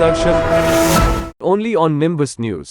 Darshan only on nimbus news.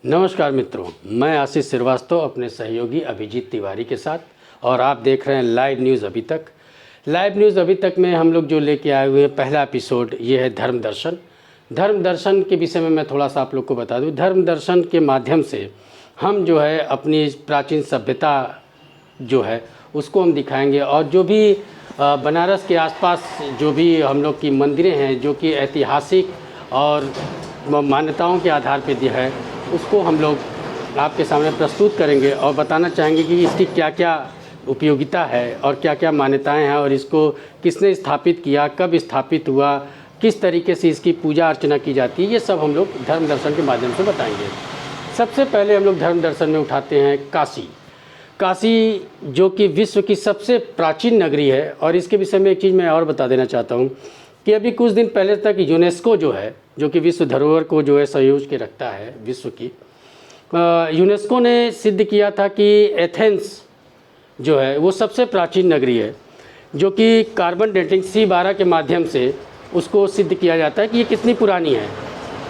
नमस्कार मित्रों, मैं आशीष श्रीवास्तव अपने सहयोगी अभिजीत तिवारी के साथ, और आप देख रहे हैं लाइव न्यूज़ अभी तक। लाइव न्यूज़ अभी तक में हम लोग जो लेके आए हुए हैं पहला एपिसोड, ये है धर्म दर्शन। धर्म दर्शन के विषय में मैं थोड़ा सा आप लोग को बता दूं। धर्म दर्शन के माध्यम से हम जो है अपनी प्राचीन सभ्यता जो है उसको हम दिखाएंगे, और जो भी बनारस के आसपास जो भी हम लोग की मंदिरें हैं जो कि ऐतिहासिक और मान्यताओं के आधार पे दी है, उसको हम लोग आपके सामने प्रस्तुत करेंगे और बताना चाहेंगे कि इसकी क्या क्या उपयोगिता है और क्या क्या मान्यताएं हैं, और इसको किसने स्थापित किया, कब स्थापित हुआ, किस तरीके से इसकी पूजा अर्चना की जाती है, ये सब हम लोग धर्म दर्शन के माध्यम से बताएंगे। सबसे पहले हम लोग धर्म दर्शन में उठाते हैं काशी। काशी जो कि विश्व की सबसे प्राचीन नगरी है, और इसके विषय में एक चीज़ मैं और बता देना चाहता हूँ कि अभी कुछ दिन पहले तक यूनेस्को जो है, जो कि विश्व धरोहर को जो है संयोज के रखता है विश्व की, यूनेस्को ने सिद्ध किया था कि एथेंस जो है वो सबसे प्राचीन नगरी है, जो कि कार्बन डेटिंग C12 के माध्यम से उसको सिद्ध किया जाता है कि ये कितनी पुरानी है।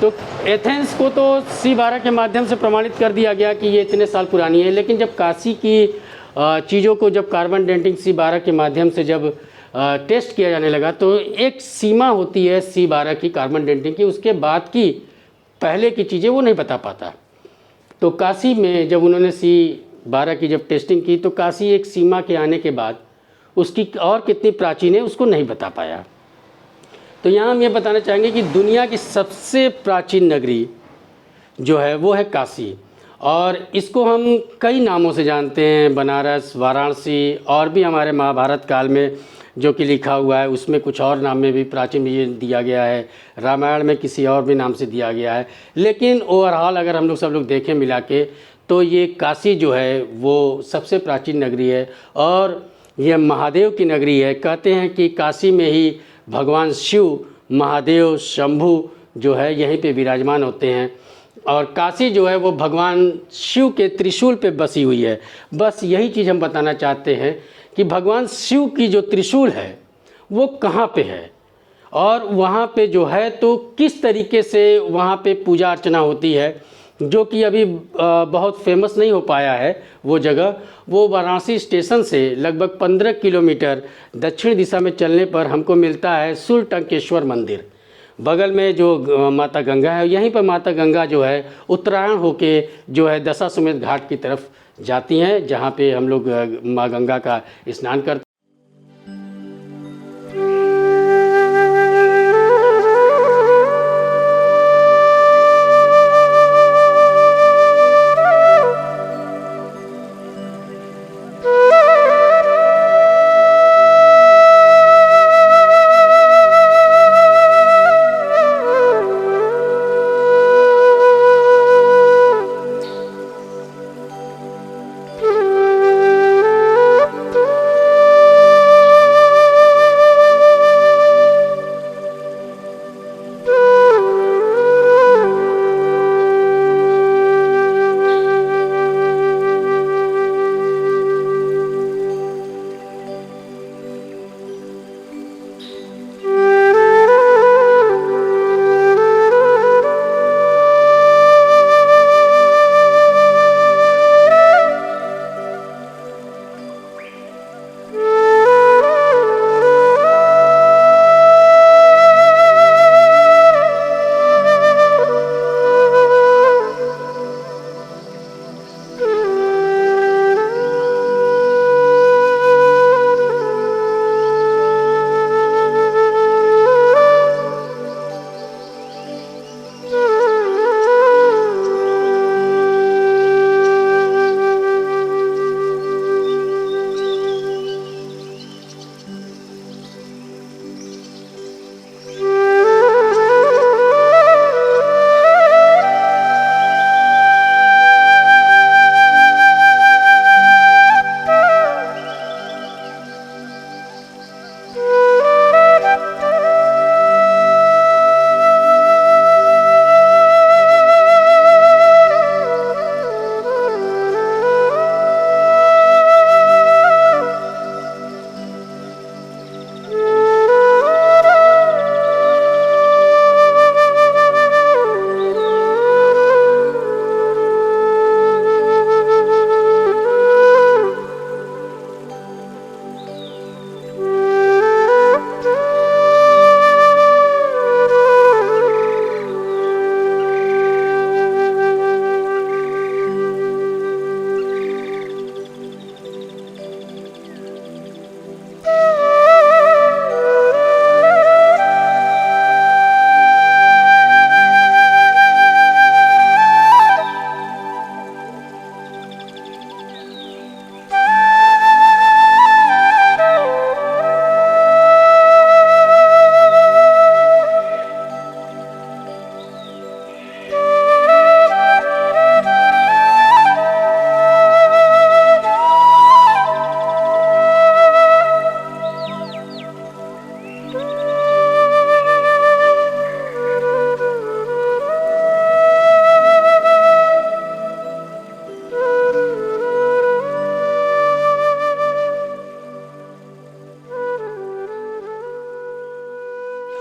तो एथेंस को तो C12 के माध्यम से प्रमाणित कर दिया गया कि ये इतने साल पुरानी है, लेकिन जब काशी की चीज़ों को जब कार्बन डेटिंग C12 के माध्यम से जब टेस्ट किया जाने लगा, तो एक सीमा होती है C12 की कार्बन डेटिंग की, उसके बाद की पहले की चीज़ें वो नहीं बता पाता। तो काशी में जब उन्होंने C12 की जब टेस्टिंग की, तो काशी एक सीमा के आने के बाद उसकी और कितनी प्राचीन है उसको नहीं बता पाया। तो यहाँ हम ये बताना चाहेंगे कि दुनिया की सबसे प्राचीन नगरी जो है वो है काशी, और इसको हम कई नामों से जानते हैं, बनारस, वाराणसी, और भी हमारे महाभारत काल में जो कि लिखा हुआ है उसमें कुछ और नाम में भी प्राचीन भी ये दिया गया है, रामायण में किसी और भी नाम से दिया गया है। लेकिन ओवरऑल अगर हम लोग सब लोग देखें मिला के, तो ये काशी जो है वो सबसे प्राचीन नगरी है, और ये महादेव की नगरी है। कहते हैं कि काशी में ही भगवान शिव, महादेव, शंभु जो है यहीं पे विराजमान होते हैं, और काशी जो है वो भगवान शिव के त्रिशूल पे बसी हुई है। बस यही चीज़ हम बताना चाहते हैं कि भगवान शिव की जो त्रिशूल है वो कहाँ पे है, और वहाँ पे जो है तो किस तरीके से वहाँ पे पूजा अर्चना होती है, जो कि अभी बहुत फेमस नहीं हो पाया है वो जगह। वो वाराणसी स्टेशन से लगभग 15 किलोमीटर दक्षिण दिशा में चलने पर हमको मिलता है सूर्यटंकेश्वर मंदिर। बगल में जो माता गंगा है, यहीं पर माता गंगा जो है उत्तरायण होके जो है दशाश्वमेध घाट की तरफ जाती हैं, जहाँ पे हम लोग माँ गंगा का स्नान करते हैं।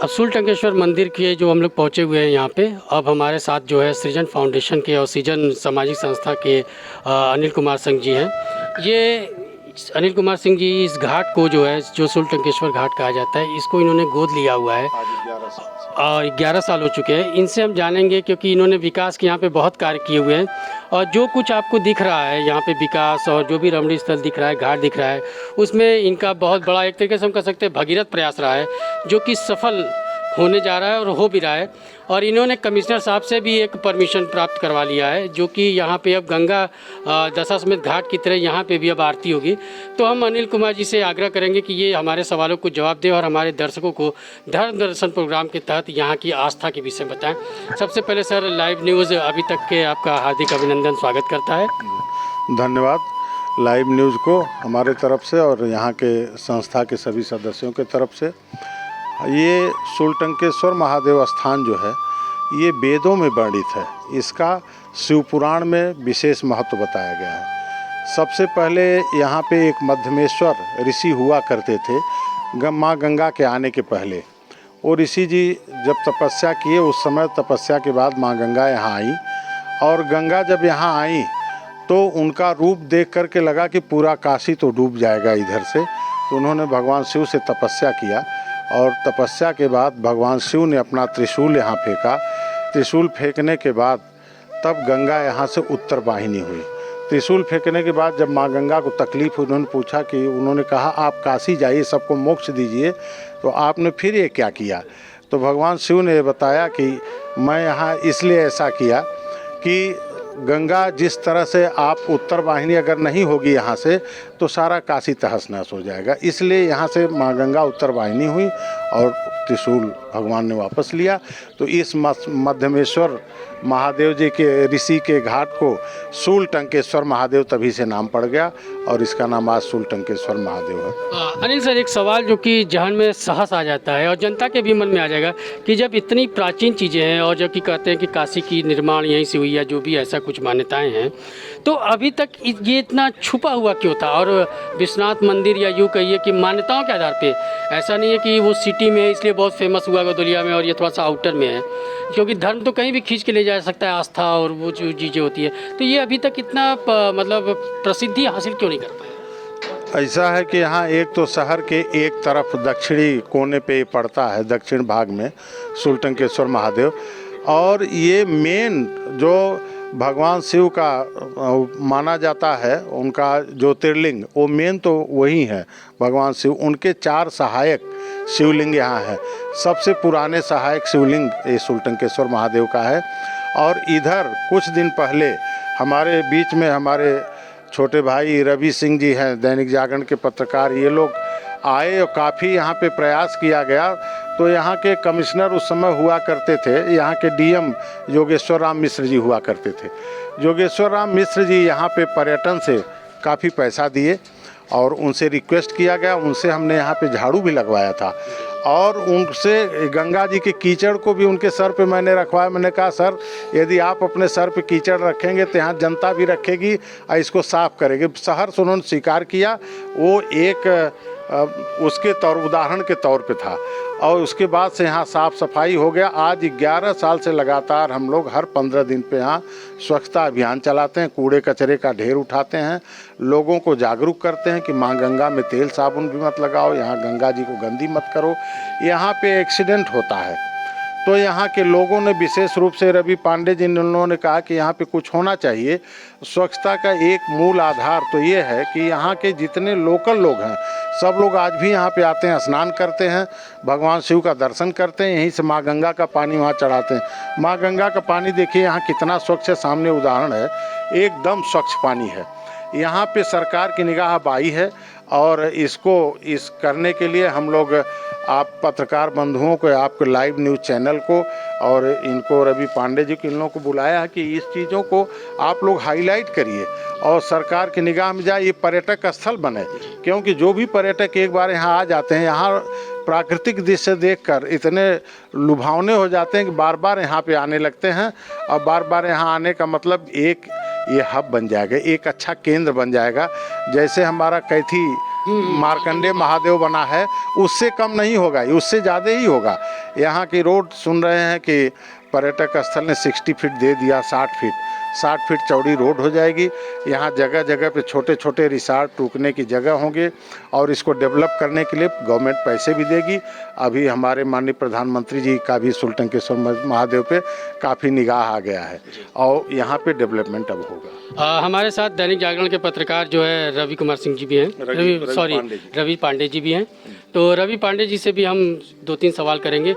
अब शूलटंकेश्वर मंदिर के जो हम लोग पहुँचे हुए हैं यहाँ पे, अब हमारे साथ जो है सृजन फाउंडेशन के और सृजन सामाजिक संस्था के अनिल कुमार सिंह जी हैं। ये अनिल कुमार सिंह जी इस घाट को जो है, जो शूलटंकेश्वर घाट कहा जाता है, इसको इन्होंने गोद लिया हुआ है और 11 साल हो चुके हैं। इनसे हम जानेंगे, क्योंकि इन्होंने विकास के यहाँ पे बहुत कार्य किए हुए हैं और जो कुछ आपको दिख रहा है यहाँ पे विकास और जो भी रमणीय स्थल दिख रहा है, घाट दिख रहा है, उसमें इनका बहुत बड़ा एक तरीके से हम कह सकते हैं भगीरथ प्रयास रहा है, जो कि सफल होने जा रहा है और हो भी रहा है। और इन्होंने कमिश्नर साहब से भी एक परमिशन प्राप्त करवा लिया है, जो कि यहाँ पे अब गंगा दशाश्वमेध घाट की तरह यहाँ पे भी अब आरती होगी। तो हम अनिल कुमार जी से आग्रह करेंगे कि ये हमारे सवालों को जवाब दें और हमारे दर्शकों को धर्म दर्शन प्रोग्राम के तहत यहाँ की आस्था के विषय में बताएं। सबसे पहले सर, लाइव न्यूज़ अभी तक के आपका हार्दिक अभिनंदन, स्वागत करता है। धन्यवाद लाइव न्यूज़ को हमारे तरफ से और यहाँ के संस्था के सभी सदस्यों के तरफ से। ये शूलटंकेश्वर महादेव स्थान जो है, ये वेदों में वर्णित है। इसका शिव पुराण में विशेष महत्व बताया गया है। सबसे पहले यहाँ पे एक मध्यमेश्वर ऋषि हुआ करते थे माँ गंगा के आने के पहले। और ऋषि जी जब तपस्या किए, उस समय तपस्या के बाद माँ गंगा यहाँ आई, और गंगा जब यहाँ आई तो उनका रूप देख करके लगा कि पूरा काशी तो डूब जाएगा इधर से। तो उन्होंने भगवान शिव से तपस्या किया और तपस्या के बाद भगवान शिव ने अपना त्रिशूल यहाँ फेंका। त्रिशूल फेंकने के बाद तब गंगा यहाँ से उत्तर वाहिनी हुई। त्रिशूल फेंकने के बाद जब माँ गंगा को तकलीफ हुई, उन्होंने पूछा कि, उन्होंने कहा आप काशी जाइए, सबको मोक्ष दीजिए, तो आपने फिर ये क्या किया? तो भगवान शिव ने बताया कि मैं यहाँ इसलिए ऐसा किया कि गंगा जिस तरह से आप उत्तर वाहिनी अगर नहीं होगी यहाँ से, तो सारा काशी तहस नहस हो जाएगा। इसलिए यहाँ से माँ गंगा उत्तर वाहिनी हुई और त्रिशूल भगवान ने वापस लिया। तो इस मध्यमेश्वर महादेव जी के ऋषि के घाट को शूलटंकेश्वर महादेव तभी से नाम पड़ गया और इसका नाम आज शूलटंकेश्वर महादेव है। अनिल सर, एक सवाल जो कि जहन में सहस आ जाता है और जनता के भी मन में आ जाएगा कि जब इतनी प्राचीन चीज़ें हैं और जब कि कहते हैं कि काशी की निर्माण यहीं से हुई है, जो भी ऐसा कुछ मान्यताएं हैं, तो अभी तक ये इतना छुपा हुआ क्यों था? और विश्वनाथ मंदिर या यूँ कहिए कि मान्यताओं के आधार पे, ऐसा नहीं है कि वो सिटी में है इसलिए बहुत फेमस हुआ गदोलिया में और ये थोड़ा सा आउटर में है, क्योंकि धर्म तो कहीं भी खींच के ले जा सकता है, आस्था और वो जो चीज़ें होती है। तो ये अभी तक इतना मतलब प्रसिद्धि हासिल क्यों नहीं कर पाया? ऐसा है कि यहाँ एक तो शहर के एक तरफ दक्षिणी कोने पे पड़ता है, दक्षिण भाग में शूलटंकेश्वर महादेव, और ये मेन जो भगवान शिव का माना जाता है, उनका ज्योतिर्लिंग, वो मेन तो वही है भगवान शिव। उनके 4 सहायक शिवलिंग यहाँ है। सबसे पुराने सहायक शिवलिंग ये शूलटंकेश्वर महादेव का है। और इधर कुछ दिन पहले हमारे बीच में हमारे छोटे भाई रवि सिंह जी हैं, दैनिक जागरण के पत्रकार, ये लोग आए और काफ़ी यहाँ पे प्रयास किया गया। तो यहाँ के कमिश्नर उस समय हुआ करते थे, यहाँ के डीएम योगेश्वर राम मिश्र जी हुआ करते थे। योगेश्वर राम मिश्र जी यहाँ पे पर्यटन से काफ़ी पैसा दिए और उनसे रिक्वेस्ट किया गया, उनसे हमने यहाँ पे झाड़ू भी लगवाया था और उनसे गंगा जी के कीचड़ को भी उनके सर पे मैंने रखवाया। मैंने कहा सर, यदि आप अपने सर पे कीचड़ रखेंगे तो यहाँ जनता भी रखेगी और इसको साफ़ करेगी। शहर से उन्होंने स्वीकार किया, वो एक उसके उदाहरण के तौर पे था और उसके बाद से यहाँ साफ़ सफाई हो गया। आज 11 साल से लगातार हम लोग हर 15 दिन पे यहाँ स्वच्छता अभियान चलाते हैं, कूड़े कचरे का ढेर उठाते हैं, लोगों को जागरूक करते हैं कि माँ गंगा में तेल साबुन भी मत लगाओ, यहाँ गंगा जी को गंदी मत करो। यहाँ पे एक्सीडेंट होता है तो यहाँ के लोगों ने विशेष रूप से रवि पांडे जी ने उन्होंने कहा कि यहाँ पे कुछ होना चाहिए। स्वच्छता का एक मूल आधार तो ये है कि यहाँ के जितने लोकल लोग हैं, सब लोग आज भी यहाँ पे आते हैं, स्नान करते हैं, भगवान शिव का दर्शन करते हैं, यहीं से माँ गंगा का पानी वहाँ चढ़ाते हैं। माँ गंगा का पानी देखिए यहाँ कितना स्वच्छ है, सामने उदाहरण है, एकदम स्वच्छ पानी है। यहाँ पे सरकार की निगाह बाई है और इस करने के लिए हम लोग आप पत्रकार बंधुओं को, आपके लाइव न्यूज़ चैनल को और इनको रवि पांडे जी को, इन लोगों को बुलाया है कि इस चीज़ों को आप लोग हाईलाइट करिए और सरकार की निगाह में जाए, ये पर्यटक स्थल बने। क्योंकि जो भी पर्यटक एक बार यहाँ आ जाते हैं, यहाँ प्राकृतिक दृश्य देखकर इतने लुभावने हो जाते हैं कि बार बार यहाँ पे आने लगते हैं और बार बार यहाँ आने का मतलब एक ये हब बन जाएगा, एक अच्छा केंद्र बन जाएगा। जैसे हमारा कैथी मार्कंडे महादेव बना है, उससे कम नहीं होगा, उससे ज़्यादा ही होगा। यहाँ की रोड सुन रहे हैं कि पर्यटक स्थल ने 60 फीट दे दिया, 60 फीट चौड़ी रोड हो जाएगी। यहाँ जगह जगह पे छोटे छोटे रिसॉर्ट रुकने की जगह होंगे और इसको डेवलप करने के लिए गवर्नमेंट पैसे भी देगी। अभी हमारे माननीय प्रधानमंत्री जी का भी सुल्तानकेश्वर महादेव पे काफ़ी निगाह आ गया है और यहाँ पे डेवलपमेंट अब होगा। हमारे साथ दैनिक जागरण के पत्रकार जो है रवि कुमार सिंह जी भी हैं, रवि पांडे जी भी हैं। तो रवि पांडे जी से भी हम 2-3 सवाल करेंगे।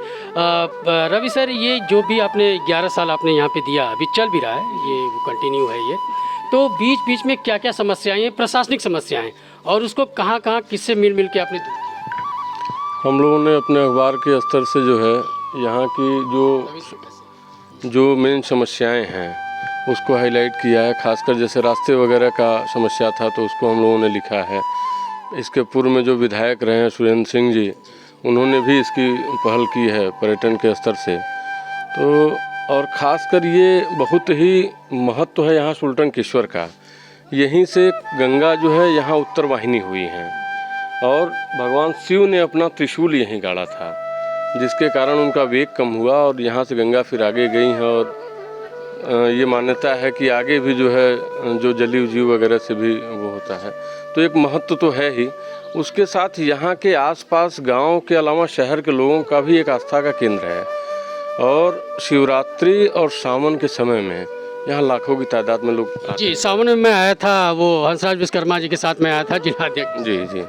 रवि सर, ये जो भी आपने 11 साल आपने यहाँ पे दिया, अभी चल भी रहा है, ये कंटिन्यू है ये, तो बीच बीच में क्या क्या समस्याएं हैं, प्रशासनिक समस्याएं, और उसको कहाँ कहाँ किससे मिल के आपने दूर किया? हम लोगों ने अपने अखबार के स्तर से जो है यहाँ की जो मेन समस्याएं हैं उसको हाईलाइट किया है। खासकर जैसे रास्ते वगैरह का समस्या था तो उसको हम लोगों ने लिखा है। इसके पूर्व में जो विधायक रहे हैं सुरेंद्र सिंह जी, उन्होंने भी इसकी पहल की है पर्यटन के स्तर से। तो और ख़ासकर ये बहुत ही महत्व है यहाँ सुल्तानकेश्वर का। यहीं से गंगा जो है यहाँ उत्तर वाहिनी हुई हैं और भगवान शिव ने अपना त्रिशूल यहीं गाड़ा था, जिसके कारण उनका वेग कम हुआ और यहाँ से गंगा फिर आगे गई हैं। और ये मान्यता है कि आगे भी जो है जो जलीय जीव वगैरह से भी वो होता है। तो एक महत्व तो है ही, उसके साथ यहाँ के आसपास गांव के अलावा शहर के लोगों का भी एक आस्था का केंद्र है। और शिवरात्रि और सावन के समय में यहाँ लाखों की तादाद में लोग जी, सावन में मैं आया था, वो हंसराज विश्वकर्मा जी के साथ मैं आया था, जिलाध्यक्ष जी।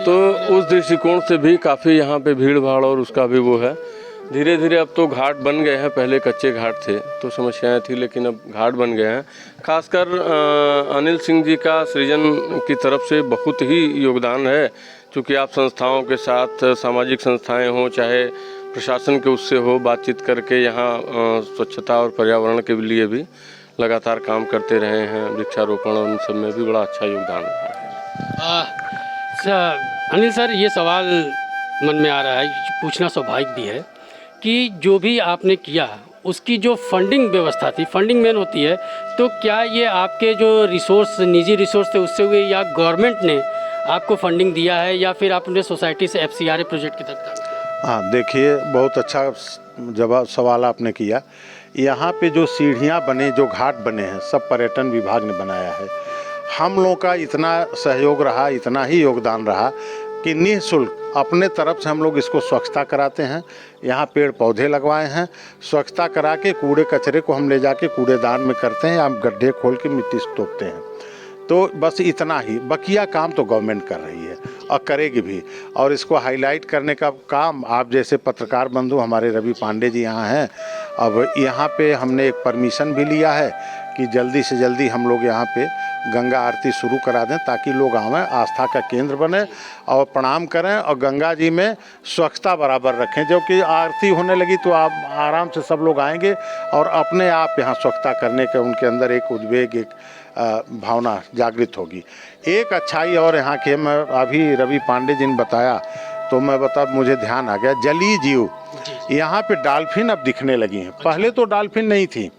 तो उस दृष्टिकोण से भी काफ़ी यहाँ पे भीड़ भाड़ और उसका भी वो है। धीरे धीरे अब तो घाट बन गए हैं, पहले कच्चे घाट थे तो समस्याएं थी, लेकिन अब घाट बन गए हैं। खासकर अनिल सिंह जी का सृजन की तरफ से बहुत ही योगदान है, क्योंकि आप संस्थाओं के साथ, सामाजिक संस्थाएं हों चाहे प्रशासन के उससे हो, बातचीत करके यहाँ स्वच्छता और पर्यावरण के लिए भी लगातार काम करते रहे हैं। वृक्षारोपण और उन सब में भी बड़ा अच्छा योगदान रहा है। अनिल सर, ये सवाल मन में आ रहा है, पूछना स्वाभाविक भी है कि जो भी आपने किया उसकी जो फंडिंग व्यवस्था थी, फंडिंग मेन होती है, तो क्या ये आपके जो रिसोर्स, निजी रिसोर्स थे उससे हुए, या गवर्नमेंट ने आपको फंडिंग दिया है, या फिर आपने सोसाइटी से FCRA प्रोजेक्ट की तरफ? हाँ, देखिए, बहुत अच्छा सवाल आपने किया। यहाँ पे जो सीढ़ियाँ बने, जो घाट बने हैं, सब पर्यटन विभाग ने बनाया है। हम लोगों का इतना सहयोग रहा, इतना ही योगदान रहा कि निःशुल्क अपने तरफ से हम लोग इसको स्वच्छता कराते हैं। यहाँ पेड़ पौधे लगवाए हैं, स्वच्छता करा के कूड़े कचरे को हम ले जाके कूड़ेदान में करते हैं, हम गड्ढे खोल के मिट्टी से तोपते हैं। तो बस इतना ही, बकिया काम तो गवर्नमेंट कर रही है और करेगी भी। और इसको हाईलाइट करने का काम आप जैसे पत्रकार बंधु हमारे रवि पांडे जी यहाँ हैं। अब यहाँ पे हमने एक परमिशन भी लिया है कि जल्दी से जल्दी हम लोग यहाँ पे गंगा आरती शुरू करा दें, ताकि लोग आवें, आस्था का केंद्र बने और प्रणाम करें और गंगा जी में स्वच्छता बराबर रखें। जबकि आरती होने लगी तो आप आराम से सब लोग आएंगे और अपने आप यहाँ स्वच्छता करने के उनके अंदर एक उद्वेग, एक भावना जागृत होगी। एक अच्छाई और यहाँ के, मैं अभी रवि पांडे जी ने बताया तो मैं मुझे ध्यान आ गया, जलीय जीव यहाँ पे डॉल्फिन अब दिखने लगी हैं। पहले तो डॉल्फिन नहीं थी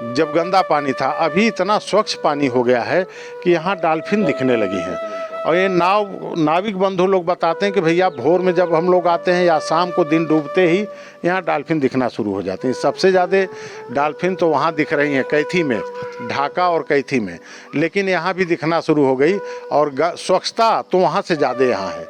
जब गंदा पानी था, अभी इतना स्वच्छ पानी हो गया है कि यहाँ डॉल्फिन दिखने लगी हैं। और ये नाविक बंधु लोग बताते हैं कि भैया भोर में जब हम लोग आते हैं या शाम को दिन डूबते ही यहाँ डॉल्फिन दिखना शुरू हो जाती हैं। सबसे ज़्यादा डॉल्फिन तो वहाँ दिख रही हैं कैथी में, ढाका और कैथी में, लेकिन यहाँ भी दिखना शुरू हो गई। और स्वच्छता तो वहाँ से ज़्यादा यहाँ है।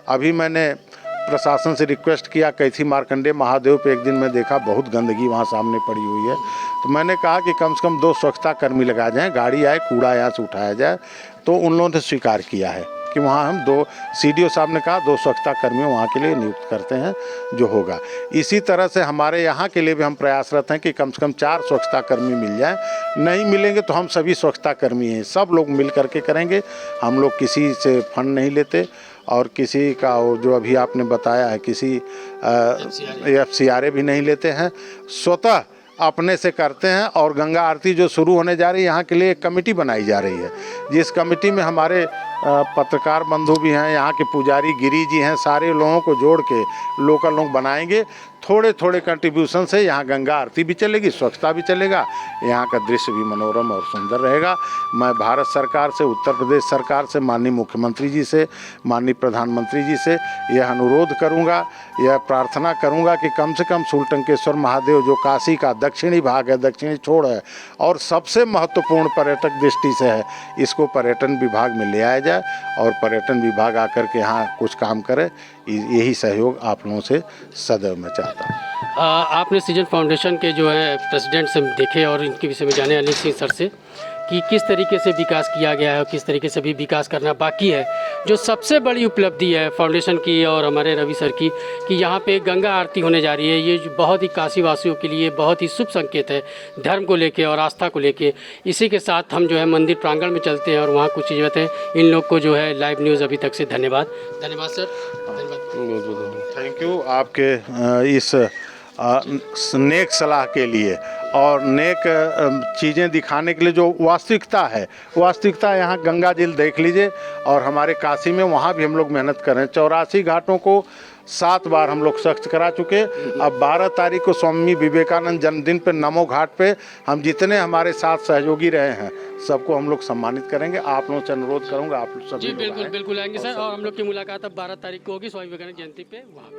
अभी मैंने प्रशासन से रिक्वेस्ट किया, कैथी मार्कंडे महादेव पे एक दिन मैं देखा बहुत गंदगी वहाँ सामने पड़ी हुई है, तो मैंने कहा कि कम से कम 2 स्वच्छता कर्मी लगा जाएँ, गाड़ी आए, कूड़ा यहाँ से उठाया जाए। तो उन लोगों ने स्वीकार किया है कि वहाँ हम 2 CDO साहब ने कहा 2 स्वच्छता कर्मी वहाँ के लिए नियुक्त करते हैं, जो होगा। इसी तरह से हमारे यहाँ के लिए भी हम प्रयासरत हैं कि कम से कम 4 स्वच्छता कर्मी मिल जाएं। नहीं मिलेंगे तो हम सभी स्वच्छता कर्मी हैं, सब लोग मिल करके करेंगे। हम लोग किसी से फंड नहीं लेते और किसी का जो अभी आपने बताया है किसी FCRA भी नहीं लेते हैं, स्वतः अपने से करते हैं। और गंगा आरती जो शुरू होने जा रही है, यहाँ के लिए एक कमेटी बनाई जा रही है, जिस कमेटी में हमारे पत्रकार बंधु भी हैं, यहाँ के पुजारी गिरी जी हैं, सारे लोगों को जोड़ के लोकल लोग बनाएंगे। थोड़े थोड़े कंट्रीब्यूशन से यहाँ गंगा आरती भी चलेगी, स्वच्छता भी चलेगा, यहाँ का दृश्य भी मनोरम और सुंदर रहेगा। मैं भारत सरकार से, उत्तर प्रदेश सरकार से, माननीय मुख्यमंत्री जी से, माननीय प्रधानमंत्री जी से यह अनुरोध करूँगा, यह प्रार्थना करूँगा कि कम से कम शूलटंकेश्वर महादेव जो काशी का दक्षिणी भाग है, दक्षिणी छोर है और सबसे महत्वपूर्ण पर्यटक दृष्टि से है, इसको पर्यटन विभाग में ले आया जाए और पर्यटन विभाग आकर के यहाँ कुछ काम करे। यही सहयोग आप लोगों से सदैव मैं चाहता हूँ। आपने सृजन फाउंडेशन के जो है प्रेसिडेंट से देखे और इनके विषय में जाने अनिल सिंह सर से कि किस तरीके से विकास किया गया है और किस तरीके से भी विकास करना बाकी है। जो सबसे बड़ी उपलब्धि है फाउंडेशन की और हमारे रवि सर की कि यहाँ पे गंगा आरती होने जा रही है, ये जो बहुत ही काशी वासियों के लिए बहुत ही शुभ संकेत है धर्म को लेके और आस्था को लेके। इसी के साथ हम जो है मंदिर प्रांगण में चलते हैं और वहाँ कुछ चीज़ें बताएं। इन लोग को जो है लाइव न्यूज़ अभी तक से धन्यवाद सर, धन्यवाद। बहुत बहुत थैंक यू आपके इस नेक सलाह के लिए और नेक चीज़ें दिखाने के लिए। जो वास्तविकता यहाँ गंगा जल देख लीजिए और हमारे काशी में वहाँ भी हम लोग मेहनत कर रहे हैं। 84 घाटों को 7 बार हम लोग स्वच्छ करा चुके। अब 12 तारीख को स्वामी विवेकानंद जन्मदिन पे नमो घाट पे हम जितने हमारे साथ सहयोगी रहे हैं सबको हम लोग सम्मानित करेंगे। आप लोगों से अनुरोध करूँगा, आप लोग सभी जी बिल्कुल आएंगे सर। और हम लोग की मुलाकात अब 12 तारीख को होगी स्वामी विवेकानंद जयंती पे वहाँ।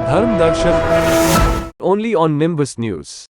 Dharm Darshan only on Nimbus News.